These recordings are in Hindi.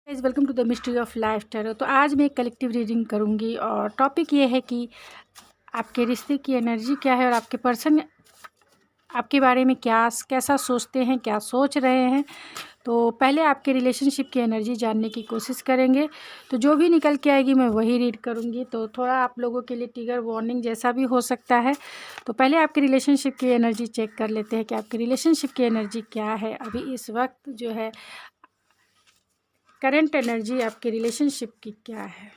Guys welcome to the mystery of life tarot. तो आज मैं एक कलेक्टिव रीडिंग करूंगी और टॉपिक ये है कि आपके रिश्ते की एनर्जी क्या है और आपके पर्सन आपके बारे में कैसा सोचते हैं, क्या सोच रहे हैं। तो पहले आपके रिलेशनशिप की एनर्जी जानने की कोशिश करेंगे। तो जो भी निकल के आएगी मैं वही रीड करूंगी। तो थोड़ा आप लोगों के लिए ट्रिगर वार्निंग जैसा भी हो सकता है। तो पहले आपके रिलेशनशिप की एनर्जी चेक कर लेते हैं कि आपके रिलेशनशिप की एनर्जी क्या है अभी इस वक्त जो है। करंट एनर्जी आपके रिलेशनशिप की क्या है।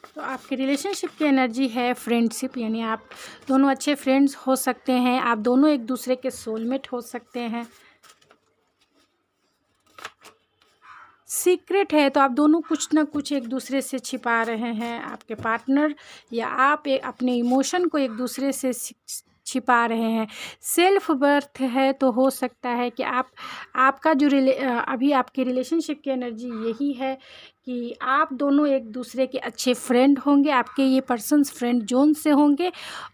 तो आपके रिलेशनशिप की एनर्जी है फ्रेंडशिप, यानी आप दोनों अच्छे फ्रेंड्स हो सकते हैं, आप दोनों एक दूसरे के सोलमेट हो सकते हैं। सीक्रेट है तो आप दोनों कुछ ना कुछ एक दूसरे से छिपा रहे हैं। आपके पार्टनर या आप अपने इमोशन को एक दूसरे से छिपा रहे हैं। सेल्फ वर्थ है तो हो सकता है कि आपका जो अभी आपके रिलेशनशिप की एनर्जी यही है कि आप दोनों एक दूसरे के अच्छे फ्रेंड होंगे। आपके ये पर्सन्स फ्रेंड जोन से होंगे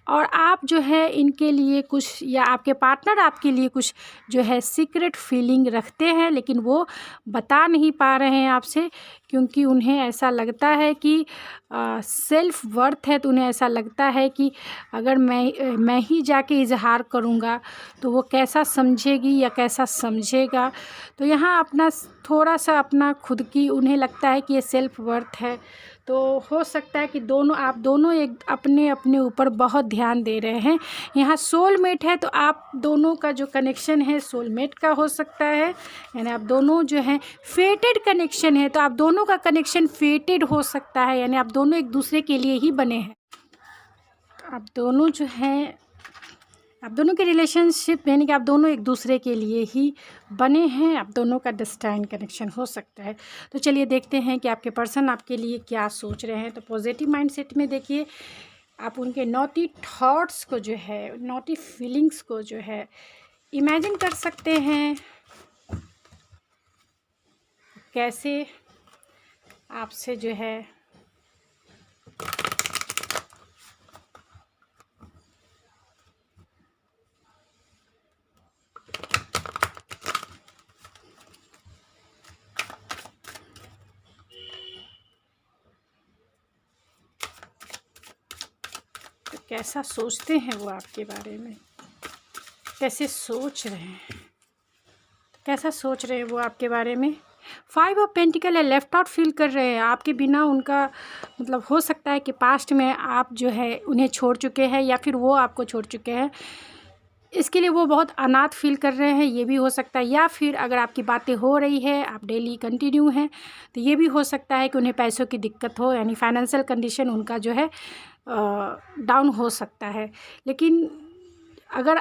और आप जो है इनके लिए कुछ, या आपके पार्टनर आपके लिए कुछ जो है सीक्रेट फीलिंग रखते हैं, लेकिन वो बता नहीं पा रहे हैं आपसे, क्योंकि उन्हें ऐसा लगता है कि सेल्फ वर्थ है। तो उन्हें ऐसा लगता है कि अगर मैं ही जाके इजहार करूँगा तो वो कैसा समझेगी या कैसा समझेगा। तो यहाँ अपना थोड़ा सा अपना खुद की उन्हें लगता है कि ये सेल्फ वर्थ है। तो हो सकता है कि आप दोनों एक अपने अपने ऊपर बहुत ध्यान दे रहे हैं। यहाँ सोलमेट है तो आप दोनों का जो कनेक्शन है सोलमेट का हो सकता है, यानी आप दोनों जो हैं फेटेड कनेक्शन है तो आप दोनों का कनेक्शन फेटेड हो सकता है, यानी आप दोनों एक दूसरे के लिए ही बने हैं। आप दोनों जो हैं, आप दोनों के रिलेशनशिप यानी कि आप दोनों एक दूसरे के लिए ही बने हैं। आप दोनों का डेस्टाइन कनेक्शन हो सकता है। तो चलिए देखते हैं कि आपके पर्सन आपके लिए क्या सोच रहे हैं। तो पॉजिटिव माइंडसेट में देखिए, आप उनके नॉटी थॉट्स को जो है, नॉटी फीलिंग्स को जो है इमेजिन कर सकते हैं, कैसे आपसे जो है कैसा सोचते हैं वो आपके बारे में, कैसे सोच रहे हैं, कैसा सोच रहे हैं वो आपके बारे में। 5 ऑफ पेंटिकल है, लेफ्ट आउट फील कर रहे हैं आपके बिना। उनका मतलब हो सकता है कि पास्ट में आप जो है उन्हें छोड़ चुके हैं या फिर वो आपको छोड़ चुके हैं। इसके लिए वो बहुत अनाथ फील कर रहे हैं, ये भी हो सकता है। या फिर अगर आपकी बातें हो रही है, आप डेली कंटिन्यू हैं, तो ये भी हो सकता है कि उन्हें पैसों की दिक्कत हो, यानी फाइनेंशियल कंडीशन उनका जो है डाउन हो सकता है। लेकिन अगर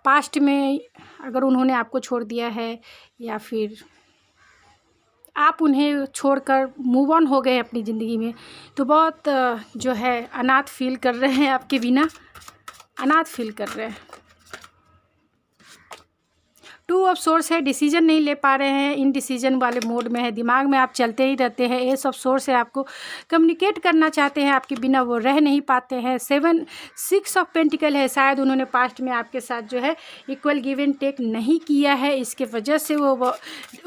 पास्ट में अगर उन्होंने आपको छोड़ दिया है या फिर आप उन्हें छोड़कर मूव ऑन हो गए अपनी ज़िंदगी में, तो बहुत जो है अनाथ फील कर रहे हैं, आपके बिना अनाथ फील कर रहे हैं। 2 ऑफ सोर्स है, डिसीजन नहीं ले पा रहे हैं, इन डिसीजन वाले मोड में है, दिमाग में आप चलते ही रहते हैं। एस ऑफ सोर्स है, आपको कम्युनिकेट करना चाहते हैं, आपके बिना वो रह नहीं पाते हैं। 6 ऑफ पेंटिकल है, शायद उन्होंने पास्ट में आपके साथ जो है इक्वल गिव एंड टेक नहीं किया है, इसके वजह से वो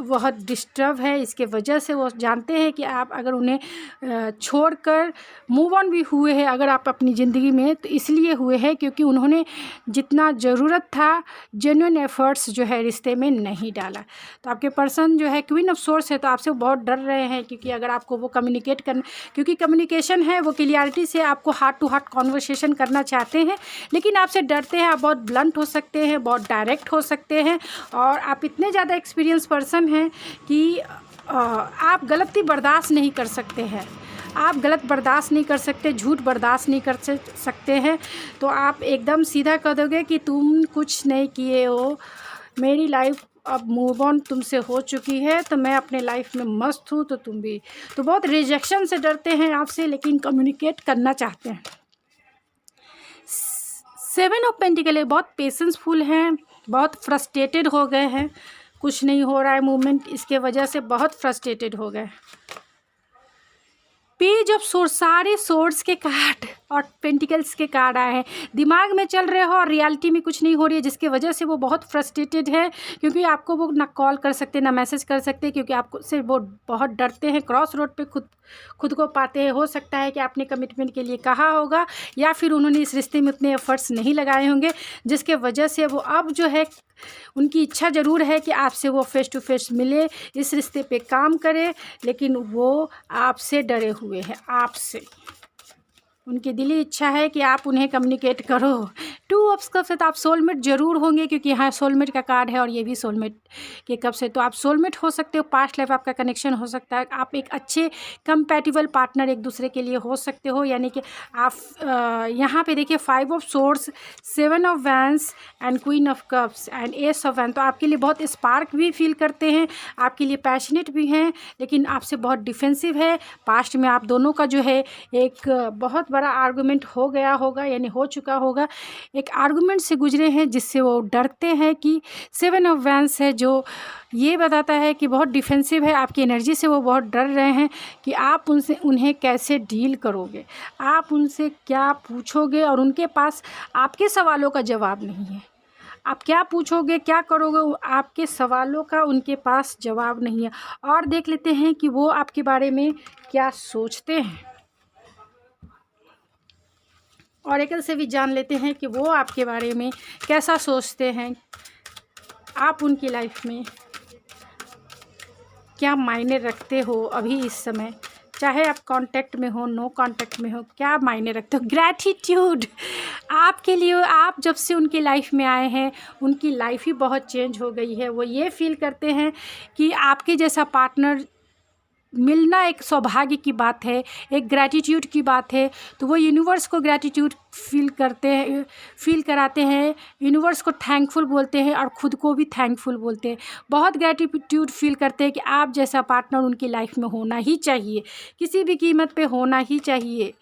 बहुत डिस्टर्ब है। इसके वजह से वो जानते हैं कि आप अगर उन्हें छोड़कर मूव ऑन भी हुए हैं अगर आप अपनी ज़िंदगी में, तो इसलिए हुए हैं क्योंकि उन्होंने जितना ज़रूरत था जेन्युइन एफर्ट्स जो है रिश्ते में नहीं डाला। तो आपके पर्सन जो है क्वीन ऑफ सोर्स है, तो आपसे बहुत डर रहे हैं, क्योंकि अगर आपको वो कम्युनिकेट करना, क्योंकि कम्युनिकेशन है वो क्लियरिटी से आपको हार्ट टू हार्ट कॉन्वर्सेशन करना चाहते हैं, लेकिन आपसे डरते हैं। आप बहुत ब्लंट हो सकते हैं, बहुत डायरेक्ट हो सकते हैं, और आप इतने ज़्यादा एक्सपीरियंस पर्सन हैं कि आप गलती बर्दाश्त नहीं कर सकते हैं। आप गलत बर्दाश्त नहीं कर सकते, झूठ बर्दाश्त नहीं कर सकते हैं। तो आप एकदम सीधा कह दोगे कि तुम कुछ नहीं किए हो, मेरी लाइफ अब मूव ऑन तुमसे हो चुकी है, तो मैं अपने लाइफ में मस्त हूँ, तो तुम भी। तो बहुत रिजेक्शन से डरते हैं आपसे, लेकिन कम्युनिकेट करना चाहते हैं। 7 ऑफ पेंटिकल है, बहुत पेशेंसफुल हैं, बहुत फ्रस्ट्रेटेड हो गए हैं, कुछ नहीं हो रहा है मूवमेंट, इसके वजह से बहुत फ्रस्ट्रेटेड हो गए। पेज ऑफ सोर्स, सारे सोर्स के कार्ड और पेंटिकल्स के कार्ड आए हैं। दिमाग में चल रहे हो और रियलिटी में कुछ नहीं हो रही है, जिसकी वजह से वो बहुत फ्रस्ट्रेटेड है, क्योंकि आपको वो ना कॉल कर सकते ना मैसेज कर सकते, क्योंकि आपको से वो बहुत डरते हैं। क्रॉस रोड पे खुद को पाते हैं। हो सकता है कि आपने कमिटमेंट के लिए कहा होगा, या फिर उन्होंने इस रिश्ते में उतने एफर्ट्स नहीं लगाए होंगे, जिसके वजह से वो अब जो है, उनकी इच्छा ज़रूर है कि आपसे वो फेस टू फेस मिले, इस रिश्ते पे काम करे, लेकिन वो आपसे डरे हुए हैं। आपसे उनकी दिली इच्छा है कि आप उन्हें कम्युनिकेट करो। 2 ऑफ कप्स से तो आप सोलमेट ज़रूर होंगे, क्योंकि यहाँ सोलमेट का कार्ड है और ये भी सोलमेट के कप से, तो आप सोलमेट हो सकते हो। पास्ट लाइफ आपका कनेक्शन हो सकता है। आप एक अच्छे कंपैटिबल पार्टनर एक दूसरे के लिए हो सकते हो। यानी कि आप यहाँ पे देखिए 5 of swords, 7 of wands and queen of cups and ace of वैन। तो आपके लिए बहुत स्पार्क भी फील करते हैं, आपके लिए पैशनेट भी हैं, लेकिन आपसे बहुत डिफेंसिव है। पास्ट में आप दोनों का जो है एक बहुत बड़ा आर्गुमेंट हो गया होगा, यानी हो चुका होगा। एक आर्गुमेंट से गुजरे हैं जिससे वो डरते हैं कि 7 ऑफ वैंस है, जो ये बताता है कि बहुत डिफेंसिव है। आपकी एनर्जी से वो बहुत डर रहे हैं कि आप उन्हें कैसे डील करोगे, आप उनसे क्या पूछोगे, और उनके पास आपके सवालों का जवाब नहीं है। आप क्या पूछोगे, क्या करोगे, आपके सवालों का उनके पास जवाब नहीं है। और देख लेते हैं कि वो आपके बारे में क्या सोचते हैं। ऑरेकल से भी जान लेते हैं कि वो आपके बारे में कैसा सोचते हैं, आप उनकी लाइफ में क्या मायने रखते हो अभी इस समय, चाहे आप कांटेक्ट में हो, नो कांटेक्ट में हो, क्या मायने रखते हो। ग्रैटिट्यूड आपके लिए, आप जब से उनकी लाइफ में आए हैं, उनकी लाइफ ही बहुत चेंज हो गई है। वो ये फील करते हैं कि आपके जैसा पार्टनर मिलना एक सौभाग्य की बात है, एक ग्रैटिट्यूड की बात है। तो वो यूनिवर्स को ग्रैटिट्यूड फील कराते हैं, यूनिवर्स को थैंकफुल बोलते हैं और ख़ुद को भी थैंकफुल बोलते हैं। बहुत ग्रैटिट्यूड फील करते हैं कि आप जैसा पार्टनर उनकी लाइफ में होना ही चाहिए, किसी भी कीमत पे होना ही चाहिए।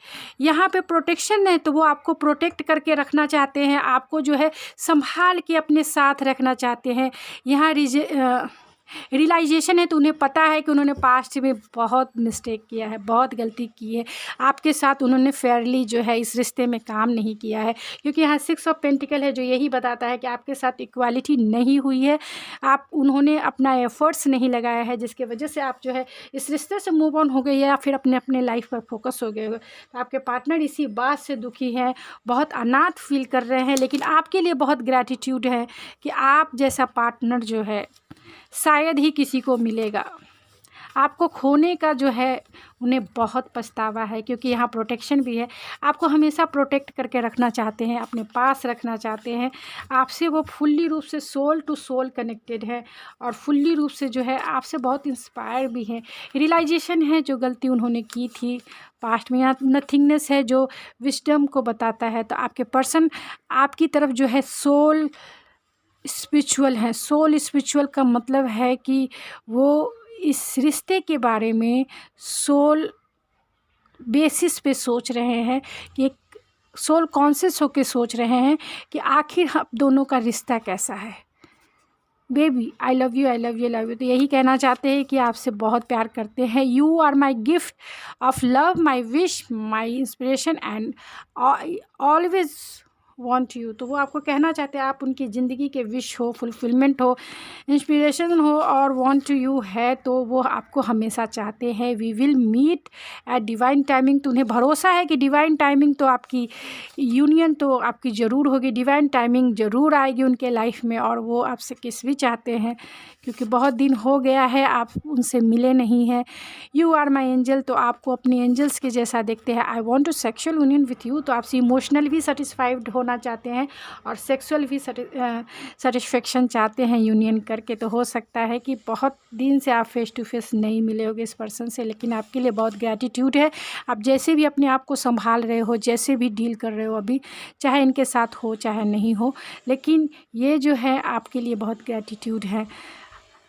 यहाँ पे प्रोटेक्शन है, तो वो आपको प्रोटेक्ट करके रखना चाहते हैं, आपको जो है संभाल के अपने साथ रखना चाहते हैं। यहाँ रियलाइजेशन है, तो उन्हें पता है कि उन्होंने पास्ट में बहुत मिस्टेक किया है, बहुत गलती की है। आपके साथ उन्होंने फेयरली जो है इस रिश्ते में काम नहीं किया है, क्योंकि यहाँ 6 ऑफ पेंटिकल है, जो यही बताता है कि आपके साथ इक्वालिटी नहीं हुई है। उन्होंने अपना एफर्ट्स नहीं लगाया है, जिसके वजह से आप जो है इस रिश्ते से मूव ऑन हो गए, या फिर अपने लाइफ पर फोकस हो गए हो। तो आपके पार्टनर इसी बात से दुखी हैं, बहुत अनाथ फील कर रहे हैं, लेकिन आपके लिए बहुत ग्रैटिट्यूड है कि आप जैसा पार्टनर जो है शायद ही किसी को मिलेगा। आपको खोने का जो है उन्हें बहुत पछतावा है, क्योंकि यहाँ प्रोटेक्शन भी है। आपको हमेशा प्रोटेक्ट करके रखना चाहते हैं, अपने पास रखना चाहते हैं। आपसे वो फुल्ली रूप से सोल टू सोल कनेक्टेड है, और फुल्ली रूप से जो है आपसे बहुत इंस्पायर भी हैं। रियलाइजेशन है जो गलती उन्होंने की थी पास्ट में। यहाँ नथिंगनेस है जो विजडम को बताता है। तो आपके पर्सन आपकी तरफ जो है सोल स्पिरिचुअल है। सोल स्पिरिचुअल का मतलब है कि वो इस रिश्ते के बारे में सोल बेसिस पे सोच रहे हैं, कि एक सोल कॉन्शियस होके सोच रहे हैं कि आखिर हम दोनों का रिश्ता कैसा है। Baby I love you, I love you, love you. तो यही कहना चाहते हैं कि आपसे बहुत प्यार करते हैं। You are my gift of love, my wish, my inspiration and always want you. तो वो आपको कहना चाहते हैं, आप उनकी ज़िंदगी के विश हो, फुलफिलमेंट हो, इंस्पिरेशन हो और वांट यू है, तो वो आपको हमेशा चाहते हैं। We will meet at divine timing. तो उन्हें भरोसा है कि डिवाइन टाइमिंग तो आपकी यूनियन तो आपकी ज़रूर होगी, डिवाइन टाइमिंग ज़रूर आएगी उनके लाइफ में। और वो आपसे किस भी चाहते हैं, क्योंकि बहुत दिन हो गया है आप उनसे मिले नहीं हैं। यू आर माई एंजल, तो आपको अपनी एंजल्स के जैसा देखते हैं। I want to sexual union with you, तो आपसे इमोशनल भी सेटिस्फाइड होना चाहते हैं और सेक्सुअल भी सेटिस्फेक्शन चाहते हैं यूनियन करके। तो हो सकता है कि बहुत दिन से आप फेस टू फेस नहीं मिले होगे इस पर्सन से, लेकिन आपके लिए बहुत ग्रैटिट्यूड है। आप जैसे भी अपने आप को संभाल रहे हो, जैसे भी डील कर रहे हो अभी, चाहे इनके साथ हो चाहे नहीं हो, लेकिन ये जो है आपके लिए बहुत ग्रैटिट्यूड है।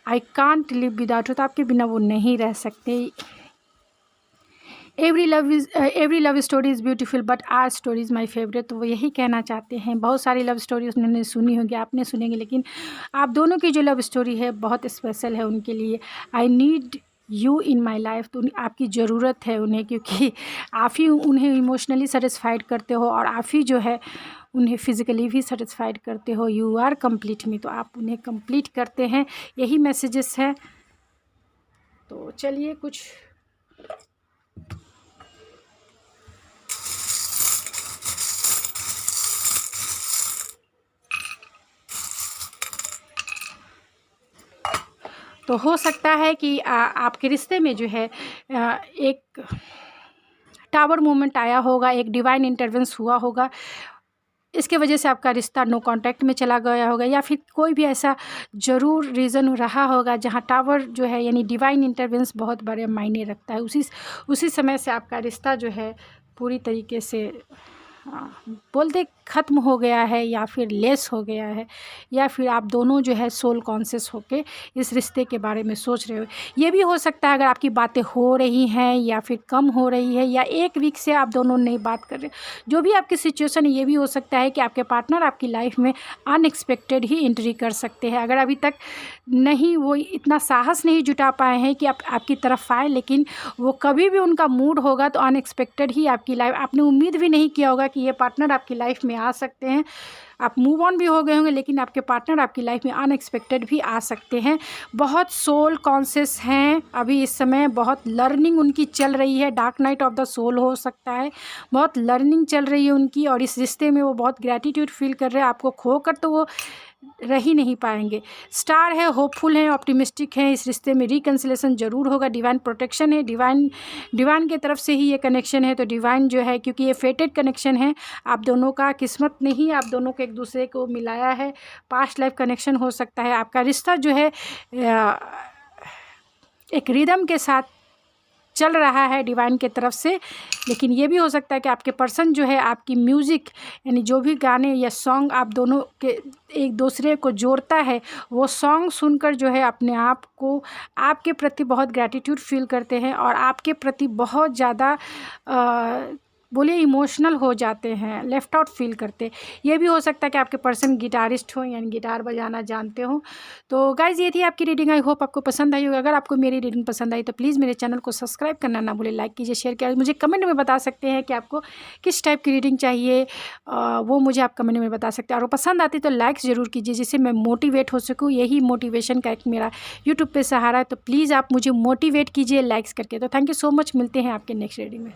I can't live without you, तो आपके बिना वो नहीं रह सकते। Every love story is beautiful but our story is my favourite. तो वो यही कहना चाहते हैं। बहुत सारी लव स्टोरी उन्होंने सुनी होगी, आपने सुनेंगे, लेकिन आप दोनों की जो लव स्टोरी है बहुत स्पेशल है उनके लिए। I need you in my life, तो आपकी ज़रूरत है उन्हें, क्योंकि आप ही उन्हें इमोशनली सेटिस्फाइड करते हो और आप ही जो है उन्हें फिज़िकली भी सेटिस्फाइड करते हो। यू आर कंप्लीट मी, तो आप उन्हें कंप्लीट करते हैं, यही मैसेजेस है। तो चलिए कुछ तो हो सकता है कि आपके रिश्ते में जो है एक टावर मोमेंट आया होगा, एक डिवाइन इंटरवेंस हुआ होगा, इसके वजह से आपका रिश्ता नो कांटेक्ट में चला गया होगा, या फिर कोई भी ऐसा ज़रूर रीज़न रहा होगा जहां टावर जो है यानी डिवाइन इंटरवेंस बहुत बड़े मायने रखता है। उसी समय से आपका रिश्ता जो है पूरी तरीके से बोलते ख़त्म हो गया है, या फिर लेस हो गया है, या फिर आप दोनों जो है सोल कॉन्शियस होके इस रिश्ते के बारे में सोच रहे हो। ये भी हो सकता है अगर आपकी बातें हो रही हैं या फिर कम हो रही है, या एक वीक से आप दोनों नहीं बात कर रहे, जो भी आपकी सिचुएशन है, ये भी हो सकता है कि आपके पार्टनर आपकी लाइफ में अनएक्सपेक्टेड ही एंट्री कर सकते हैं। अगर अभी तक नहीं वो इतना साहस नहीं जुटा पाए हैं कि आपकी तरफ आए, लेकिन वो कभी भी उनका मूड होगा तो अनएक्सपेक्टेड ही आपकी लाइफ, आपने उम्मीद भी नहीं किया होगा कि ये पार्टनर आपकी लाइफ में आ सकते हैं। आप मूव ऑन भी हो गए होंगे, लेकिन आपके पार्टनर आपकी लाइफ में अनएक्सपेक्टेड भी आ सकते हैं। बहुत सोल कॉन्शियस हैं अभी इस समय, बहुत लर्निंग उनकी चल रही है, dark night of the soul हो सकता है, बहुत लर्निंग चल रही है उनकी, और इस रिश्ते में वो बहुत ग्रैटिट्यूड फील कर रहे हैं। आपको खोकर तो वो रह ही नहीं पाएंगे। स्टार है, होपफुल हैं, ऑप्टिमिस्टिक हैं, इस रिश्ते में रिकन्सिलेशन ज़रूर होगा। डिवाइन प्रोटेक्शन है, डिवाइन की तरफ से ही ये कनेक्शन है। तो डिवाइन जो है, क्योंकि ये फेटेड कनेक्शन है, आप दोनों का किस्मत ने ही आप दोनों को एक दूसरे को मिलाया है। पास्ट लाइफ कनेक्शन हो सकता है। आपका रिश्ता जो है एक रिदम के साथ चल रहा है डिवाइन के तरफ से, लेकिन ये भी हो सकता है कि आपके पर्सन जो है आपकी म्यूज़िक यानी जो भी गाने या सॉन्ग आप दोनों के एक दूसरे को जोड़ता है, वो सॉन्ग सुनकर जो है अपने आप को आपके प्रति बहुत ग्रैटिट्यूड फील करते हैं और आपके प्रति बहुत ज़्यादा बोलिए इमोशनल हो जाते हैं, लेफ़्ट आउट फील करते। ये भी हो सकता है कि आपके पर्सन गिटारिस्ट हो यानी गिटार बजाना जानते हो। तो गाइज़ ये थी आपकी रीडिंग, आई होप आपको पसंद आई होगी। अगर आपको मेरी रीडिंग पसंद आई तो प्लीज़ मेरे चैनल को सब्सक्राइब करना ना भूलें, लाइक कीजिए, शेयर कीजिए। मुझे कमेंट में बता सकते हैं कि आपको किस टाइप की रीडिंग चाहिए, वो मुझे आप कमेंट में बता सकते हैं। और पसंद आती तो लाइक ज़रूर कीजिए, जिससे मैं मोटिवेट हो सकूँ। यही मोटिवेशन का एक मेरा यूट्यूब पर सहारा है। तो प्लीज़ आप मुझे मोटिवेट कीजिए लाइक्स करके। तो थैंक यू सो मच, मिलते हैं आपके नेक्स्ट रीडिंग में।